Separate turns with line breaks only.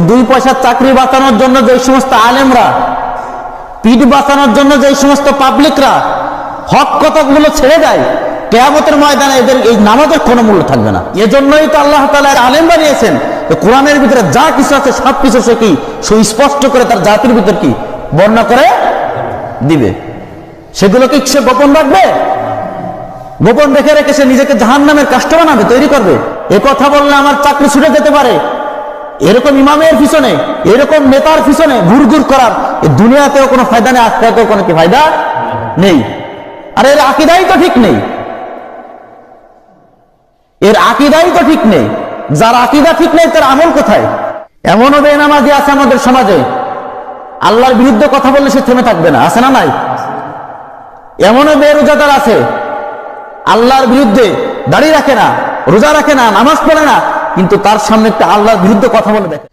দুই পয়সার চাকরি বাঁচানোর জন্য যে সমস্ত আলেমরা, পিঠ বাঁচানোর জন্য যে সমস্ত পাবলিকরা হক কথাগুলো ছেড়ে দেয়, কিয়ামতের ময়দানে এদের এই নামাজের কোনো মূল্য থাকবে না। এজন্যই তো আল্লাহ তাআলা আলেম বানিয়েছেন, কোরআনের ভিতরে যা কিছু আছে সবকিছু সে কি সুস্পষ্ট করে তার জাতির ভিতর কি বর্ণনা করে দিবে। সেগুলোকে সে গোপন রাখবে? গোপন রেখে রেখে সে নিজেকে জাহান্নামের কাস্ট বানাবে, তৈরি করবে। এ কথা বললে আমার চাকরি ছুটে যেতে পারে, এরকম ইমামের পিছনে, এরকম নেতার পিছনে ঘুরঘুর করার এই দুনিয়াতেও কোনো ফায়দা নেই, আখেরাতেও কোনো কি ফায়দা নেই। আর এর আকীদাই তো ঠিক নেই, এর আকীদাই তো ঠিক নেই। যার আকীদা ঠিক নেই তার আমল কোথায়? এমনও বেনামাজি আছে আমাদের সমাজে, আল্লাহর বিরুদ্ধে কথা বললে সে থেমে থাকবে না, আছে না নাই? এমনও বেরোজাদার আছে, আল্লাহর বিরুদ্ধে দাড়ি রাখে না, রোজা রাখে না, নামাজ পড়ে না, কিন্তু তার সামনে একটা আল্লাহর বিরুদ্ধে কথা বলে দেখে।